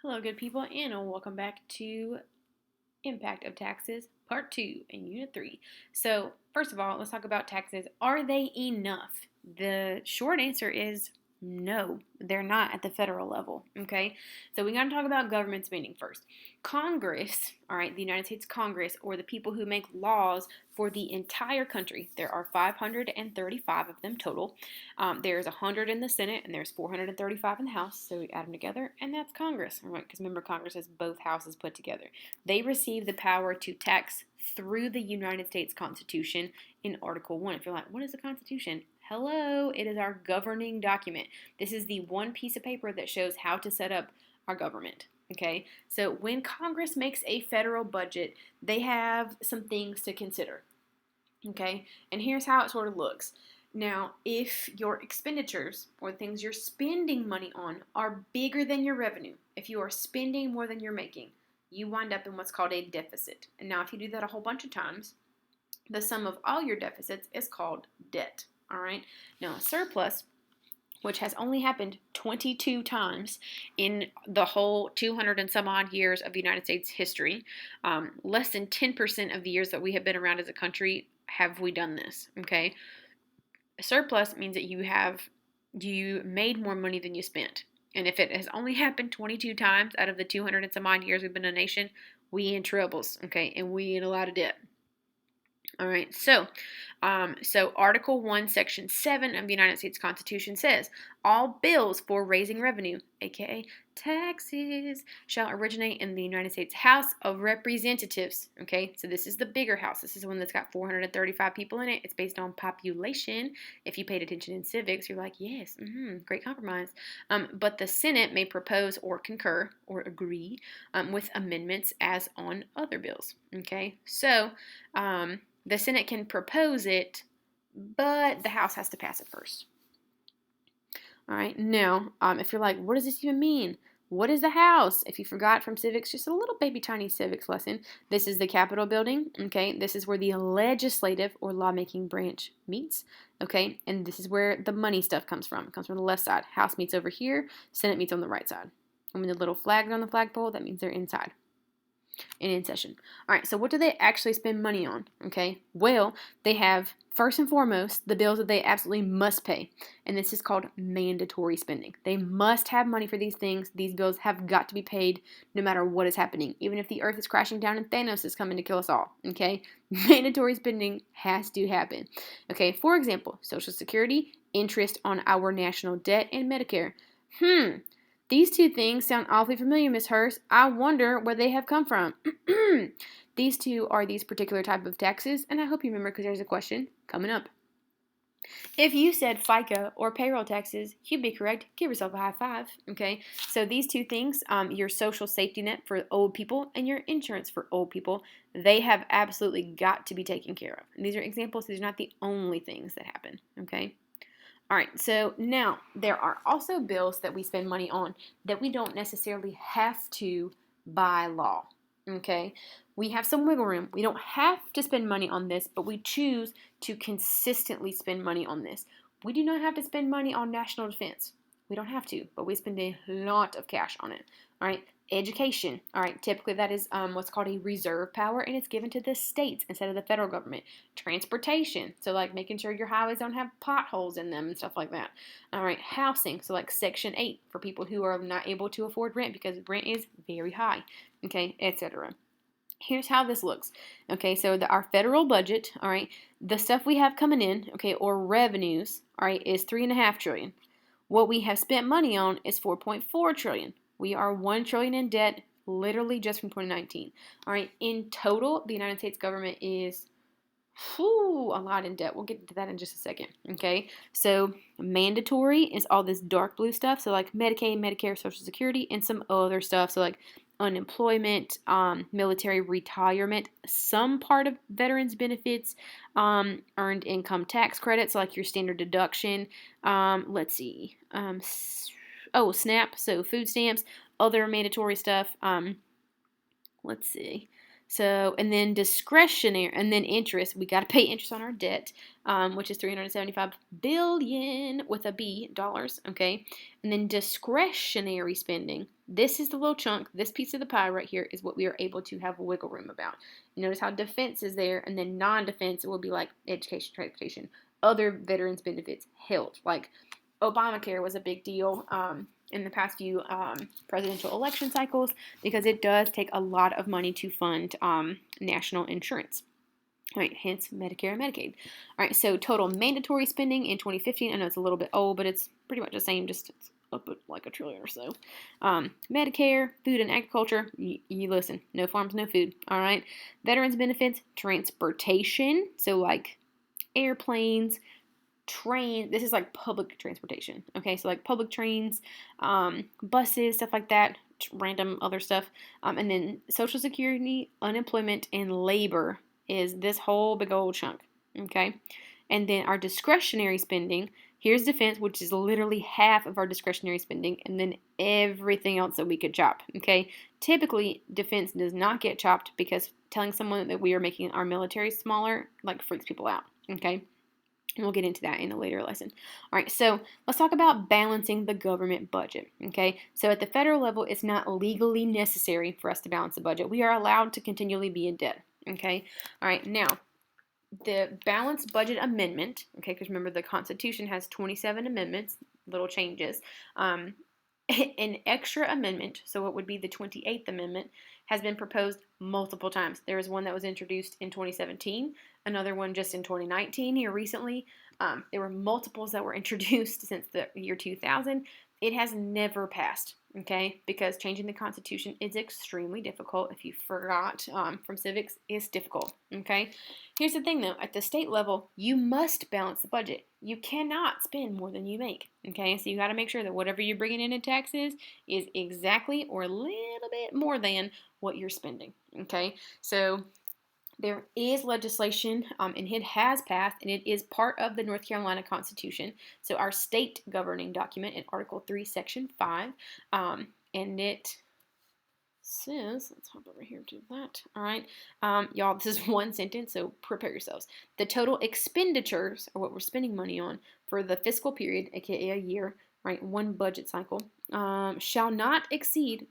Hello, good people, and welcome back to Impact of Taxes, Part 2 in Unit 3. So, first of all, let's talk about taxes. Are they enough? The short answer is no, they're not at the federal level, okay? So, we got to talk about government spending first. Congress, all right, the United States Congress, or the people who make laws for the entire country, there are 535 of them total. There's 100 in the Senate, and there's 435 in the House, so we add them together, and that's Congress, all right? Because remember, Congress is both houses put together. They receive the power to tax through the United States Constitution in Article 1. If you're like, what is the Constitution? Hello, it is our governing document. This is the one piece of paper that shows how to set up our government. Okay, so when Congress makes a federal budget, they have some things to consider. Okay, and here's how it sort of looks. Now, if your expenditures or things you're spending money on are bigger than your revenue, if you are spending more than you're making, you wind up in what's called a deficit. And now, if you do that a whole bunch of times, the sum of all your deficits is called debt. All right. Now, a surplus, which has only happened 22 times in the whole 200 and some odd years of the United States history, less than 10% of the years that we have been around as a country have we done this. Okay. A surplus means that you made more money than you spent. And if it has only happened 22 times out of the 200 and some odd years we've been a nation, we in troubles, okay, and we in a lot of debt. All right, so Article 1, Section 7 of the United States Constitution says, all bills for raising revenue, aka taxes, shall originate in the United States House of Representatives. Okay, so this is the bigger house. This is the one that's got 435 people in it. It's based on population. If you paid attention in civics, you're like, yes, great compromise. But the Senate may propose or concur or agree with amendments as on other bills. Okay, so the Senate can propose it, but the House has to pass it first. All right, now, if you're like, what does this even mean? What is the House? If you forgot from civics, just a little baby tiny civics lesson. This is the Capitol building, okay? This is where the legislative or lawmaking branch meets, okay? And this is where the money stuff comes from. It comes from the left side. House meets over here, Senate meets on the right side. And when the little flag is on the flagpole, that means they're inside and in session. All right, so what do they actually spend money on? Okay, well, they have, first and foremost, the bills that they absolutely must pay, and this is called mandatory spending. They must have money for these things. These bills have got to be paid no matter what is happening, even if the earth is crashing down and Thanos is coming to kill us all. Okay, mandatory spending has to happen. Okay, for example, Social Security, interest on our national debt, and Medicare. These two things sound awfully familiar, Miss Hurst. I wonder where they have come from. These two are these particular type of taxes, and I hope you remember because there's a question coming up. If you said FICA or payroll taxes, you'd be correct. Give yourself a high five, okay? So these two things, your social safety net for old people and your insurance for old people, they have absolutely got to be taken care of. And these are examples. These are not the only things that happen, okay? All right, so now there are also bills that we spend money on that we don't necessarily have to by law, okay? We have some wiggle room. We don't have to spend money on this, but we choose to consistently spend money on this. We do not have to spend money on national defense. We don't have to, but we spend a lot of cash on it, all right? Education, all right, typically that is what's called a reserve power, and it's given to the states instead of the federal government. Transportation, so like making sure your highways don't have potholes in them and stuff like that. All right, housing, so like Section 8 for people who are not able to afford rent because rent is very high, okay, etc. Here's how this looks. Okay, so our federal budget, all right, the stuff we have coming in, okay, or revenues, all right, is $3.5 trillion. What we have spent money on is $4.4 trillion. We are $1 trillion in debt, literally just from 2019. All right, in total, the United States government is a lot in debt. We'll get into that in just a second. Okay, so mandatory is all this dark blue stuff. So like Medicaid, Medicare, Social Security, and some other stuff. So like unemployment, military retirement, some part of veterans benefits, earned income tax credits, like your standard deduction. Let's see. SNAP, so food stamps, other mandatory stuff. Let's see. So, and then discretionary, and then interest. We got to pay interest on our debt, which is 375 billion with a B dollars. Okay, and then discretionary spending. This is the little chunk. This piece of the pie right here is what we are able to have wiggle room about. Notice how defense is there, and then non-defense will be like education, transportation, other veterans benefits, health. Like Obamacare was a big deal. In the past few presidential election cycles, because it does take a lot of money to fund national insurance. All right, hence Medicare and Medicaid. All right, so total mandatory spending in 2015. I know it's a little bit old, but it's pretty much the same, just it's up at like $1 trillion or so. Medicare, food and agriculture. You listen, no farms, no food. All right, veterans benefits, transportation. So like airplanes, train. This is like public transportation. Okay, so like public trains, buses, stuff like that, random other stuff. And then Social Security, unemployment, and labor is this whole big old chunk. Okay, and then our discretionary spending. Here's defense, which is literally half of our discretionary spending, and then everything else that we could chop. Okay, typically defense does not get chopped because telling someone that we are making our military smaller like freaks people out. Okay. And we'll get into that in a later lesson. All right, so let's talk about balancing the government budget. Okay, so at the federal level, it's not legally necessary for us to balance the budget. We are allowed to continually be in debt. Okay, all right, now the balanced budget amendment. Okay, because remember the Constitution has 27 amendments, little changes. An extra amendment, so what would be the 28th Amendment, has been proposed multiple times. There was one that was introduced in 2017, another one just in 2019 here recently. There were multiples that were introduced since the year 2000. It has never passed, okay, because changing the Constitution is extremely difficult. If you forgot from civics, it's difficult, okay. Here's the thing, though. At the state level, you must balance the budget. You cannot spend more than you make, okay? So you got to make sure that whatever you're bringing in taxes is exactly or a little bit more than what you're spending, okay? So there is legislation, and it has passed, and it is part of the North Carolina Constitution. So our state governing document in Article 3, Section 5, and it says, let's hop over here to that. All right, y'all, this is one sentence, so prepare yourselves. The total expenditures, or what we're spending money on for the fiscal period, aka a year, right, one budget cycle, shall not exceed,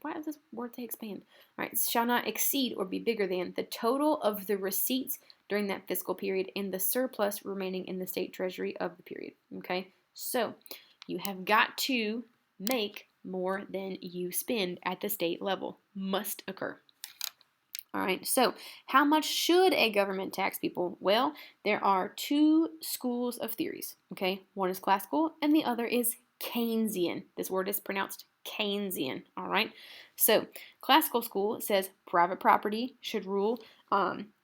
why does this word say expand? All right, shall not exceed or be bigger than the total of the receipts during that fiscal period and the surplus remaining in the state treasury of the period, okay? So you have got to make more than you spend at the state level. Must occur. All right, so how much should a government tax people? Well, there are two schools of theories, okay? One is classical and the other is Keynesian. This word is pronounced Keynesian, all right? So classical school says private property should rule,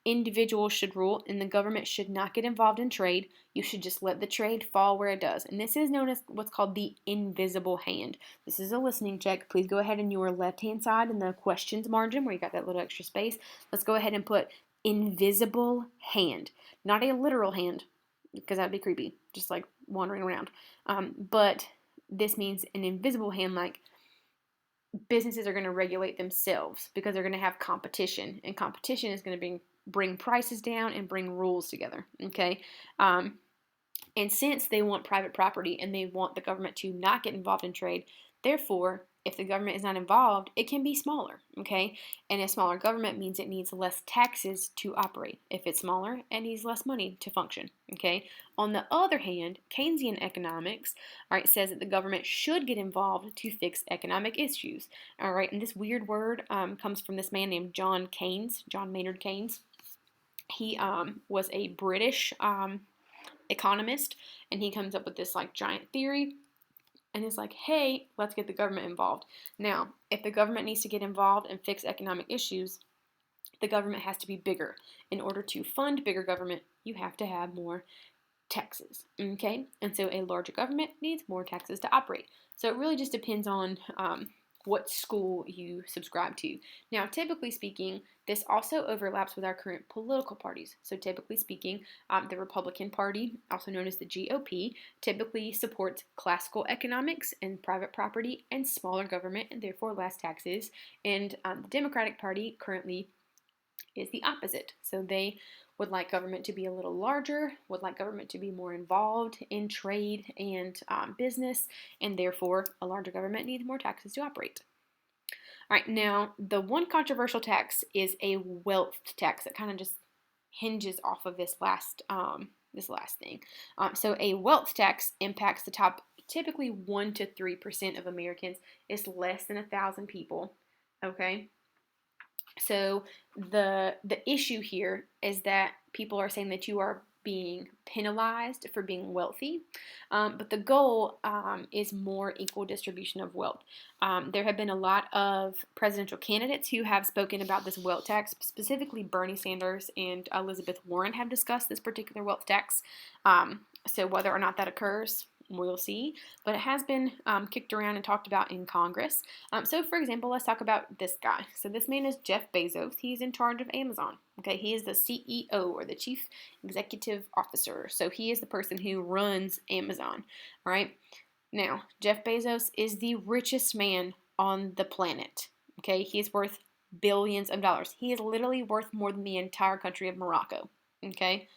individuals should rule, and the government should not get involved in trade. You should just let the trade fall where it does. And this is known as what's called the invisible hand. This is a listening check. Please go ahead in your left-hand side in the questions margin where you got that little extra space. Let's go ahead and put invisible hand. Not a literal hand, because that would be creepy, just like wandering around. But this means an invisible hand, like businesses are going to regulate themselves because they're going to have competition, and competition is going to bring prices down and bring rules together, okay? And since they want private property and they want the government to not get involved in trade, therefore, if the government is not involved, it can be smaller, okay? And a smaller government means it needs less taxes to operate. If it's smaller, it needs less money to function, okay? On the other hand, Keynesian economics, all right, says that the government should get involved to fix economic issues, all right? And this weird word comes from this man named John Maynard Keynes. He was a British economist, and he comes up with this like giant theory, and it's like, hey, let's get the government involved. Now, if the government needs to get involved and fix economic issues, the government has to be bigger. In order to fund bigger government, you have to have more taxes, okay? And so a larger government needs more taxes to operate. So it really just depends on what school you subscribe to. Now, typically speaking, this also overlaps with our current political parties. So typically speaking, the Republican Party, also known as the GOP, typically supports classical economics and private property and smaller government and therefore less taxes. And the Democratic Party currently is the opposite. So they would like government to be a little larger, would like government to be more involved in trade and business, and therefore a larger government needs more taxes to operate. All right, now the one controversial tax is a wealth tax that kind of just hinges off of this last thing. So a wealth tax impacts the top typically 1 to 3% of Americans. It's less than 1,000 people. Okay, so the issue here is that people are saying that you are being penalized for being wealthy, but the goal is more equal distribution of wealth. There have been a lot of presidential candidates who have spoken about this wealth tax. Specifically, Bernie Sanders and Elizabeth Warren have discussed this particular wealth tax. So whether or not that occurs, we'll see, but it has been kicked around and talked about in Congress. So, for example, let's talk about this guy. So, this man is Jeff Bezos. He's in charge of Amazon. Okay, he is the CEO or the Chief Executive Officer. So, he is the person who runs Amazon. All right. Now, Jeff Bezos is the richest man on the planet. Okay, he is worth billions of dollars. He is literally worth more than the entire country of Morocco. Okay.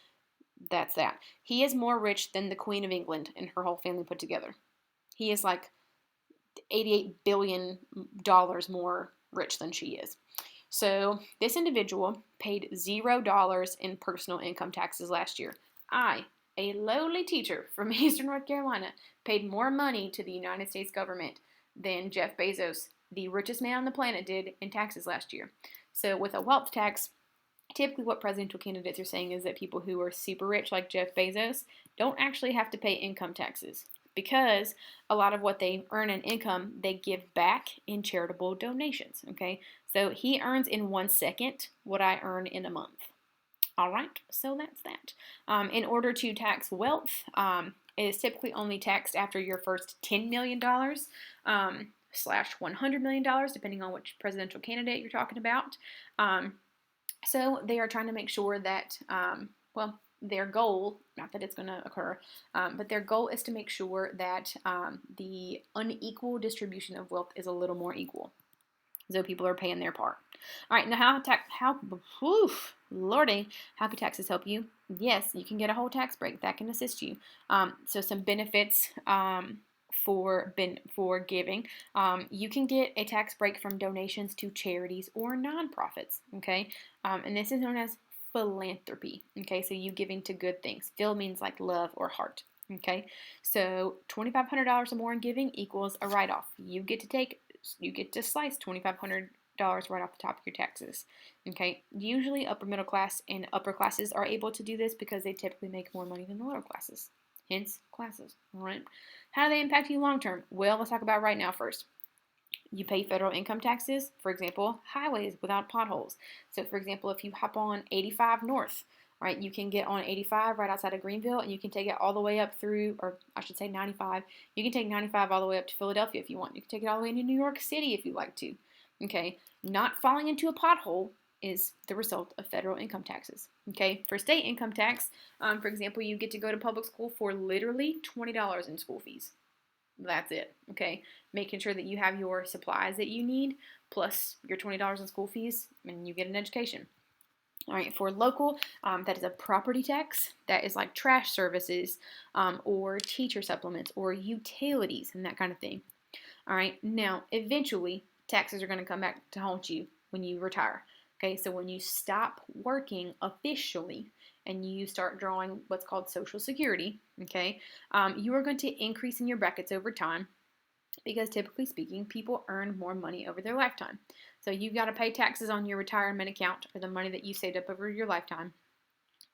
That's that. He is more rich than the Queen of England and her whole family put together. He is like $88 billion more rich than she is. So this individual paid $0 in personal income taxes last year. I, a lowly teacher from Eastern North Carolina, paid more money to the United States government than Jeff Bezos, the richest man on the planet, did in taxes last year. So with a wealth tax, typically what presidential candidates are saying is that people who are super rich like Jeff Bezos don't actually have to pay income taxes because a lot of what they earn in income they give back in charitable donations. Okay, so he earns in 1 second what I earn in a month. All right, so that's that. In order to tax wealth, it is typically only taxed after your first $10 million slash $100 million, depending on which presidential candidate you're talking about. So they are trying to make sure that, their goal, not that it's going to occur, but their goal is to make sure that the unequal distribution of wealth is a little more equal. So people are paying their part. All right, now Lordy, how can taxes help you? Yes, you can get a whole tax break that can assist you. So some benefits for giving. You can get a tax break from donations to charities or nonprofits. Okay, and this is known as philanthropy. Okay, so you giving to good things. Phil means like love or heart. Okay, so $2,500 or more in giving equals a write-off. You get to slice $2,500 right off the top of your taxes. Okay, usually upper middle class and upper classes are able to do this because they typically make more money than the lower classes. Hence, classes. All right. How do they impact you long term? Well, let's talk about right now first. You pay federal income taxes, for example, highways without potholes. So, for example, if you hop on 85 North, right, you can get on 85 right outside of Greenville, and you can take it all the way up through, or I should say 95. You can take 95 all the way up to Philadelphia if you want. You can take it all the way into New York City if you like to. Okay, not falling into a pothole is the result of federal income taxes. Okay, for state income tax, for example, you get to go to public school for literally $20 in school fees. That's it. Okay, making sure that you have your supplies that you need plus your $20 in school fees, and you get an education. All right, for local, that is a property tax. That is like trash services or teacher supplements or utilities and that kind of thing. All right, now eventually taxes are going to come back to haunt you when you retire. Okay, so when you stop working officially and you start drawing what's called Social Security, okay, you are going to increase in your brackets over time because typically speaking, people earn more money over their lifetime. So you've got to pay taxes on your retirement account or the money that you saved up over your lifetime,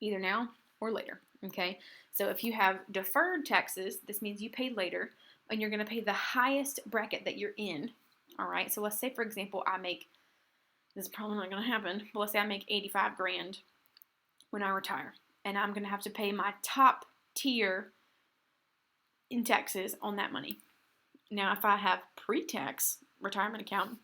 either now or later, okay? So if you have deferred taxes, this means you pay later, and you're going to pay the highest bracket that you're in, all right? So let's say, for example, this is probably not going to happen, but let's say I make 85 grand when I retire, and I'm going to have to pay my top tier in taxes on that money. Now, if I have pre-tax retirement account,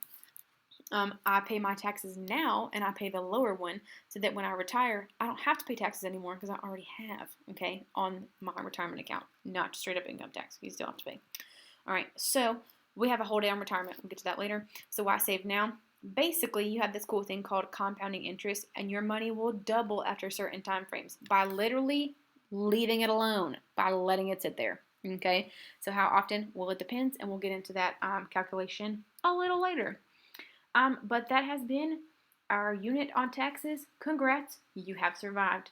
I pay my taxes now, and I pay the lower one, so that when I retire, I don't have to pay taxes anymore because I already have, okay, on my retirement account, not straight up income tax. You still have to pay. All right, so we have a whole day on retirement. We'll get to that later. So why save now? Basically, you have this cool thing called compounding interest, and your money will double after certain time frames by literally leaving it alone, by letting it sit there. Okay, so how often? Well, it depends, and we'll get into that calculation a little later. But that has been our unit on taxes. Congrats, you have survived.